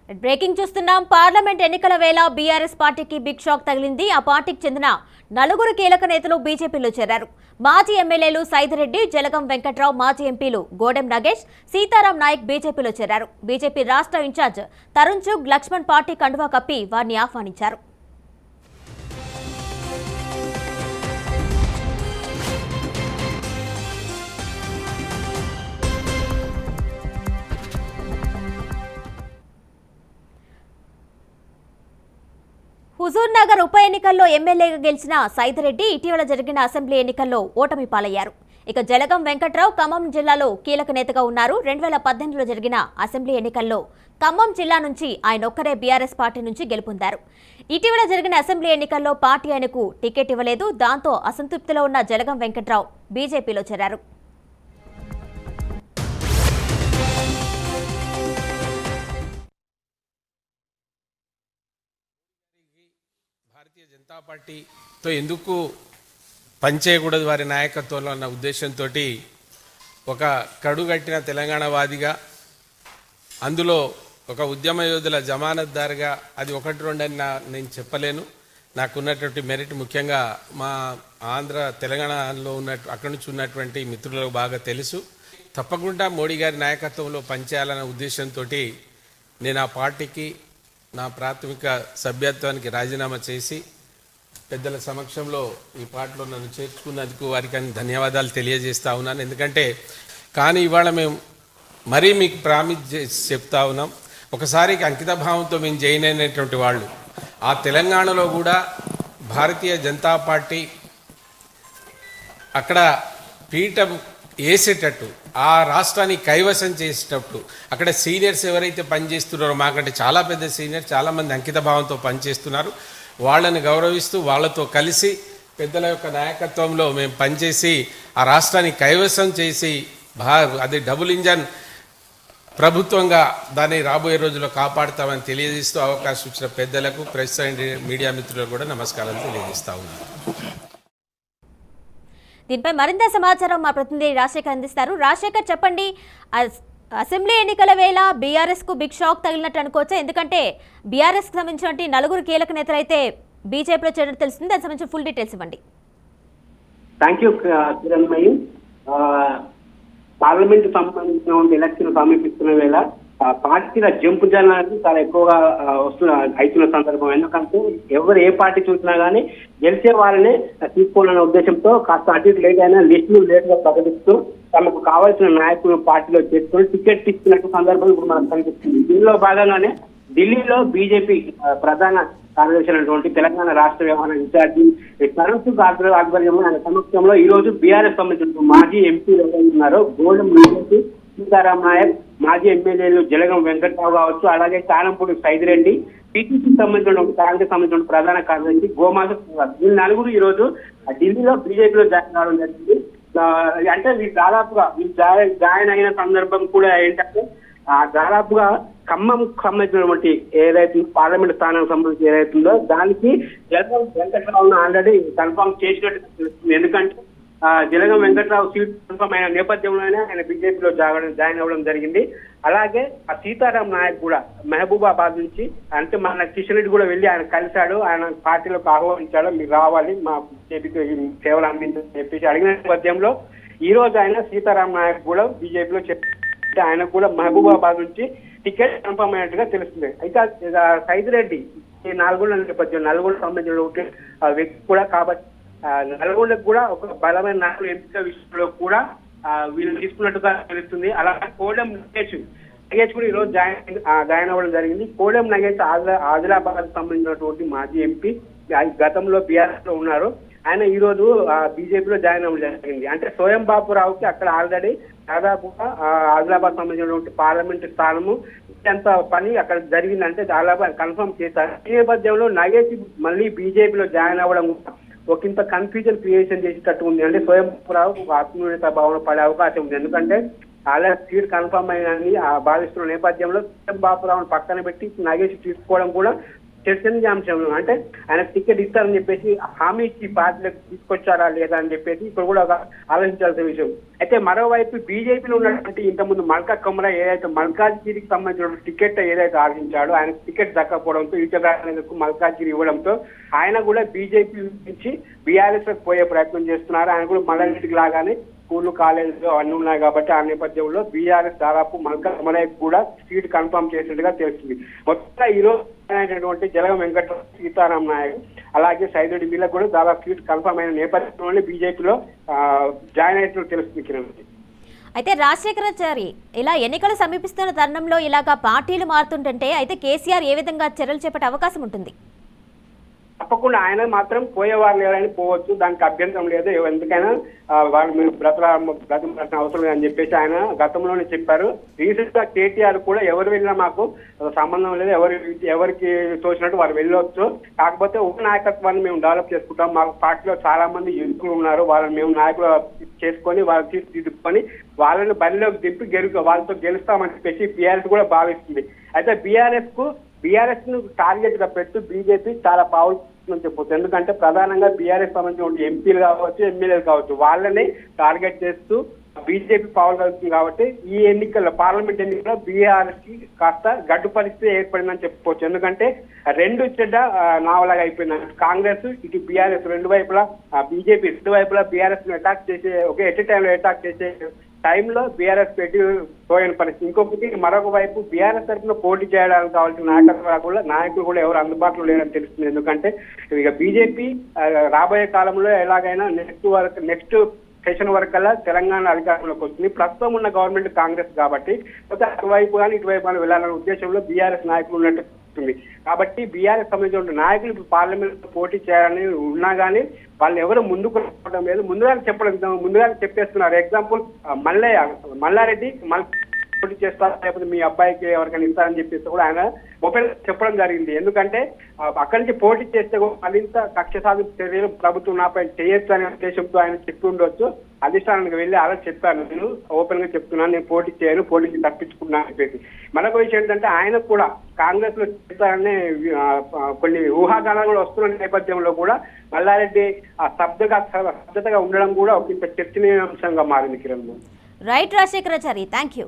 Breaking చూస్తున్నాం. Parliament ఎన్నికల వేళ బీఆర్ఎస్ పార్టీకి బిగ్ షాక్ తగిలింది. ఆ పార్టీకి చెందిన నలుగురు కీలక నేతలు బీజేపీలో చేరారు. మాజీ ఎమ్మెల్యేలు సైదిరెడ్డి, జలగం వెంకట్రావు, మాజీ ఎంపీలు గోడెం నగేష్, సీతారాం నాయక్ బీజేపీలో చేరారు. బీజేపీ రాష్ట్ర ఇన్ఛార్జ్ తరుణ్ చుగ్, లక్ష్మణ్ పార్టీ కండువా కప్పి వారిని ఆహ్వానించారు. హుజూర్ నగర్ ఉప ఎన్నికల్లో ఎమ్మెల్యేగా గెలిచిన సైదిరెడ్డి ఇటీవల జరిగిన అసెంబ్లీ ఎన్నికల్లో ఓటమి పాలయ్యారు. ఇక జలగం వెంకట్రావు ఖమ్మం జిల్లాలో కీలక నేతగా ఉన్నారు. 2018లో జరిగిన అసెంబ్లీ ఎన్నికల్లో ఖమ్మం జిల్లా నుంచి ఆయన ఒక్కరే బీఆర్ఎస్ పార్టీ నుంచి గెలుపొందారు. ఇటీవల జరిగిన అసెంబ్లీ ఎన్నికల్లో పార్టీ ఆయనకు టికెట్ ఇవ్వలేదు. దాంతో అసంతృప్తిలో ఉన్న జలగం వెంకట్రావు బీజేపీలో చేరారు. భారతీయ జనతా పార్టీతో ఎందుకు పనిచేయకూడదు వారి నాయకత్వంలో అన్న ఉద్దేశంతో ఒక కడుగట్టిన తెలంగాణవాదిగా, అందులో ఒక ఉద్యమ యోధుల జమానత్దారుగా అది ఒకటి రెండని నేను చెప్పలేను. నాకున్నటువంటి మెరిట్ ముఖ్యంగా మా ఆంధ్ర తెలంగాణలో అక్కడి నుంచి ఉన్నటువంటి మిత్రులకు బాగా తెలుసు. తప్పకుండా మోడీ గారి నాయకత్వంలో పనిచేయాలన్న ఉద్దేశంతో నేను ఆ పార్టీకి నా ప్రాథమిక సభ్యత్వానికి రాజీనామా చేసి పెద్దల సమక్షంలో ఈ పార్టీలో నన్ను చేర్చుకున్నందుకు వారికి ధన్యవాదాలు తెలియజేస్తా ఉన్నాను. ఎందుకంటే కానీ ఇవాళ మేము మరీ మీకు ప్రామిస్ చెప్తా ఉన్నాం, ఒకసారికి అంకిత భావంతో మేము జాయిన్ అయినటువంటి వాళ్ళు ఆ తెలంగాణలో కూడా భారతీయ జనతా పార్టీ అక్కడ పీఠం వేసేటట్టు, ఆ రాష్ట్రాన్ని కైవసం చేసేటప్పుడు అక్కడ సీనియర్స్ ఎవరైతే పనిచేస్తున్నారో, మాకంటే చాలా పెద్ద సీనియర్, చాలామంది అంకిత భావంతో పనిచేస్తున్నారు. వాళ్ళని గౌరవిస్తూ వాళ్ళతో కలిసి పెద్దల యొక్క నాయకత్వంలో మేము పనిచేసి ఆ రాష్ట్రాన్ని కైవసం చేసి అది డబుల్ ఇంజన్ ప్రభుత్వంగా దాన్ని రాబోయే రోజుల్లో కాపాడుతామని తెలియజేస్తూ అవకాశం ఇచ్చిన పెద్దలకు, ప్రెస్ అండ్ మీడియా మిత్రులకు కూడా నమస్కారాలు తెలియజేస్తా ఉన్నాను. దీనిపై మరింత సమాచారం మా ప్రతినిధి రాజశేఖర్ అందిస్తారు. రాజశేఖర్, చెప్పండి, అసెంబ్లీ ఎన్నికల వేళ బీఆర్ఎస్ కు బిగ్ షాక్ తగిలినట్టు అనుకోవచ్చా? ఎందుకంటే బీఆర్ఎస్ కు సంబంధించిన నలుగురు కీలక నేతలు అయితే బీజేపీలో చేరినట్టు తెలుస్తుంది. దానికి సంబంధించిన ఫుల్ డీటెయిల్స్ ఇవ్వండి. Thank you Kiranmayi. పార్లమెంట్ సంబంధించిన ఎలక్షన్ సమీపిస్తున్న వేళ పార్టీల జంపు జనానికి చాలా ఎక్కువగా అవుతున్న సందర్భం. ఎందుకంటే ఎవరు ఏ పార్టీ చూసినా కానీ గెలిచే వాళ్ళనే తీసుకోవాలన్న ఉద్దేశంతో కాస్త అటు ఇటు లేట్ అయినా లిస్టులు లేట్ గా ప్రకటిస్తూ తమకు కావాల్సిన నాయకులు పార్టీలో చేసుకుని టికెట్ ఇస్తున్నట్టు సందర్భం ఇప్పుడు మనకు కనిపిస్తుంది. దీనిలో భాగంగానే ఢిల్లీలో బీజేపీ ప్రధాన కార్యదర్శి అయినటువంటి తెలంగాణ రాష్ట్ర వ్యవహార ఇన్ఛార్జి తరుణ్ చుగ్ ఆధ్వర్యంలో ఆయన సమక్షంలో ఈ రోజు బీఆర్ఎస్ సంబంధించిన మాజీ ఎంపీలు ఎవరైతే ఉన్నారో గోడెం నగేష్, సీతారాం నాయక్, మాజీ ఎమ్మెల్యేలు జలగం వెంకట్రావు కావచ్చు, అలాగే కానంపూడి సైదిరెడ్డి, పిటిసి సంబంధించిన కాంగ్రెస్ సంబంధించిన ప్రధాన కార్యదర్శి గోమాత శ్రీనివాస్, ఈ నలుగురు ఈ రోజు ఢిల్లీలో బీజేపీలో జాయిన్ కావడం జరిగింది. అంటే వీళ్ళు దాదాపుగా జాయిన్ అయిన సందర్భం కూడా ఏంటంటే దాదాపుగా ఖమ్మం సంబంధించినటువంటి ఏదైతే పార్లమెంట్ స్థానానికి సంబంధించి ఏదైతుందో దానికి జలగం వెంకట్రావును ఆల్రెడీ కన్ఫర్మ్ చేసినట్టు తెలుస్తుంది. ఎందుకంటే జలగం వెంకట్రావు సీట్ కన్ఫర్మ్ అయిన నేపథ్యంలోనే ఆయన బీజేపీలో జాయిన్ అవ్వడం జరిగింది. అలాగే ఆ సీతారాం నాయక్ కూడా మహబూబాబాద్ నుంచి, అంటే మన కిషన్ రెడ్డి కూడా వెళ్ళి ఆయన కలిశాడు, ఆయన పార్టీలోకి ఆహ్వానించాడు, మీరు రావాలి మా బీజేపీకి సేవలు అందించని చెప్పేసి అడిగిన నేపథ్యంలో ఈ రోజు ఆయన సీతారాం నాయక్ కూడా బీజేపీలో ఆయన కూడా మహబూబాబాద్ నుంచి టికెట్ కన్ఫర్మ్ అయినట్టుగా తెలుస్తుంది. అయితే సైదిరెడ్డి ఈ నల్గొండ నేపథ్యం, నల్గొండ సంబంధించిన వ్యక్తి కూడా కాబట్టి నల్గొండకు కూడా ఒక బలమైన నాయకులు ఎంపిక విషయంలో కూడా వీళ్ళు తీసుకున్నట్టుగా తెలుస్తుంది. అలాగే కోడెం నగేష్ కూడా ఈరోజు జాయిన్ అవ్వడం జరిగింది. కోడెం నగేష్ ఆదిలాబాద్ సంబంధించినటువంటి మాజీ ఎంపీ, గతంలో బీఆర్ఎస్ లో ఉన్నారు. ఆయన ఈ రోజు బీజేపీలో జాయిన్ అవ్వడం జరిగింది. అంటే సోయం బాపురావుకి అక్కడ ఆల్రెడీ దాదాపుగా ఆదిలాబాద్ సంబంధించినటువంటి పార్లమెంటు స్థానము ఎంత పని అక్కడ జరిగిందంటే దాదాపు కన్ఫర్మ్ చేశారు. ఈ నేపథ్యంలో నగేష్ మళ్ళీ బీజేపీలో జాయిన్ అవ్వడం ఒకంత కన్ఫ్యూజన్ క్రియేషన్ చేసేటట్టు ఉంది. అంటే స్వయం బాపురావు ఆత్మీయత భావన పడే అవకాశం ఉంది. ఎందుకంటే అలా సీట్ కన్ఫర్మ్ అయిందని భావిస్తున్న నేపథ్యంలో స్వయం బాపురావును పక్కన పెట్టి నగేష్ తీసుకోవడం కూడా చర్చనీయాంశం. అంటే ఆయన టికెట్ ఇస్తారని చెప్పేసి హామీ ఇచ్చి పార్టీలకు తీసుకొచ్చారా లేదా అని చెప్పేసి ఇప్పుడు కూడా ఒక ఆలోచించాల్సిన విషయం. అయితే మరోవైపు బీజేపీలో ఉన్నటువంటి ఇంతకుముందు మల్కా కొమరా ఏదైతే మల్కాజ్గిరికి సంబంధించిన టికెట్ ఏదైతే ఆశించాడో ఆయన టికెట్ దక్కపోవడంతో ఈటలకు మల్కాజ్గిరి ఇవ్వడంతో ఆయన కూడా బీజేపీ నుంచి బీఆర్ఎస్ పోయే ప్రయత్నం చేస్తున్నారు. ఆయన కూడా మల్లారెడ్డికి లాగానే స్కూళ్ళు కాలేజీలు అన్నీ ఉన్నాయి కాబట్టి ఆ నేపథ్యంలో బీఆర్ఎస్ దాదాపు మల్కా కొమరాకి కూడా సీట్ కన్ఫర్మ్ చేసినట్టుగా తెలుస్తుంది. మొత్తం ఈరోజు అయినటువంటి జలగం వెంకట సీతారాం నాయక్ అలాగే సైదుడి వీళ్ళకు కూడా దాదాపు సీట్ కన్ఫర్మ్ అయిన నేపథ్యంలోనే బీజేపీలో జాయిన్ అయినట్టు తెలుస్తుంది కిరణ్. అయితే రాజశేఖరాచారి ఇలా ఎన్నికలు సమీపిస్తున్న తరుణంలో ఇలాగా పార్టీలు మారుతుంటే అయితే కేసీఆర్ ఏ విధంగా చర్యలు చేపట్టే అవకాశం ఉంటుంది? తప్పకుండా ఆయన మాత్రం పోయేవారు లేరని పోవచ్చు, దానికి అభ్యంతరం లేదు. ఎందుకైనా వాళ్ళు మీరు బ్రతమాల్సిన అవసరం లేదని చెప్పేసి ఆయన గతంలోనే చెప్పారు. రీసెంట్ గా కేటీఆర్ కూడా ఎవరు వెళ్ళినా మాకు సంబంధం లేదు, ఎవరికి తోచినట్టు వారు వెళ్ళొచ్చు, కాకపోతే ఒక నాయకత్వాన్ని మేము డెవలప్ చేసుకుంటాం, మాకు పార్టీలో చాలా మంది యువకులు ఉన్నారు, వాళ్ళని మేము నాయకులు చేసుకొని వాళ్ళని తీర్చిదిద్దుకొని వాళ్ళని బరిలోకి దింపి వాళ్ళతో గెలుస్తామని చెప్పేసి బీఆర్ఎస్ కూడా భావిస్తుంది. అయితే బీఆర్ఎస్ ను టార్గెట్ గా పెట్టు బీజేపీ చాలా పావులు చెప్పొచ్చు. ఎందుకంటే ప్రధానంగా బీఆర్ఎస్ సంబంధించిన ఎంపీలు కావచ్చు, ఎమ్మెల్యేలు కావచ్చు, వాళ్ళని టార్గెట్ చేస్తూ బీజేపీ పావులు కలుగుతుంది. కాబట్టి ఈ ఎన్నికల్లో పార్లమెంట్ ఎన్నికల్లో బీఆర్ఎస్ కి కాస్త గడ్డు పరిస్థితి ఏర్పడిందని చెప్పుకోవచ్చు. ఎందుకంటే రెండు చెడ్డ నావలాగా అయిపోయింది. కాంగ్రెస్ ఇటు బీఆర్ఎస్ రెండు వైపులా బీజేపీ రెండు వైపులా బీఆర్ఎస్ ను అటాక్ చేసే ఒకే ఎట్ టైంలో అటాక్ చేసే టైంలో బీఆర్ఎస్ పెట్టి పోయిన పరిస్థితి. ఇంకొకటి మరొక వైపు బీఆర్ఎస్ తరఫున పోటీ చేయడానికి కావాల్సిన నాయకులు కూడా ఎవరు అందుబాటులో లేరని తెలుస్తుంది. ఎందుకంటే ఇక బీజేపీ రాబోయే కాలంలో ఎలాగైనా నెక్స్ట్ సెషన్ వరకల్లా తెలంగాణ అధికారంలోకి వస్తుంది. ప్రస్తుతం ఉన్న గవర్నమెంట్ కాంగ్రెస్ కాబట్టి అటువైపు కానీ ఇటువైపు కానీ వెళ్లాలనే ఉద్దేశంలో బీఆర్ఎస్ నాయకులు ఉన్నట్టు కాబట్టి బీఆర్ఎస్ సంబంధించిన నాయకులు ఇప్పుడు పార్లమెంట్ లో పోటీ చేయాలని ఉన్నా కానీ వాళ్ళు ఎవరు ముందుకు రావడం లేదు. ముందుగా చెప్పేస్తున్నారు. ఎగ్జాంపుల్ మల్లారెడ్డి పోటీ చేస్తారు, లేకపోతే మీ అబ్బాయికి ఎవరికైనా ఇస్తారని చెప్పేసి కూడా ఆయన ఓపెన్ చెప్పడం జరిగింది. ఎందుకంటే అక్కడి నుంచి పోటీ చేస్తే మరింత కక్ష సాధింపు చర్యలు ప్రభుత్వం నాపై చేయొచ్చు అనే ఉద్దేశంతో ఆయన చెప్పి ఉండొచ్చు. అధిష్టానానికి వెళ్ళి అలా చెప్పాను, నేను ఓపెన్ గా చెప్తున్నాను, నేను పోటీ చేయను, పోటీకి తప్పించుకున్నాను చెప్పేసి. మరొక విషయం ఏంటంటే ఆయన కూడా కాంగ్రెస్ లో చేస్తారనే కొన్ని ఊహాగానాలు కూడా వస్తున్న నేపథ్యంలో కూడా మల్లారెడ్డి స్తబ్దతగా ఉండడం కూడా ఒక చర్చనీయాంశంగా మారింది Kiran. Right Rajashekharachari, thank you.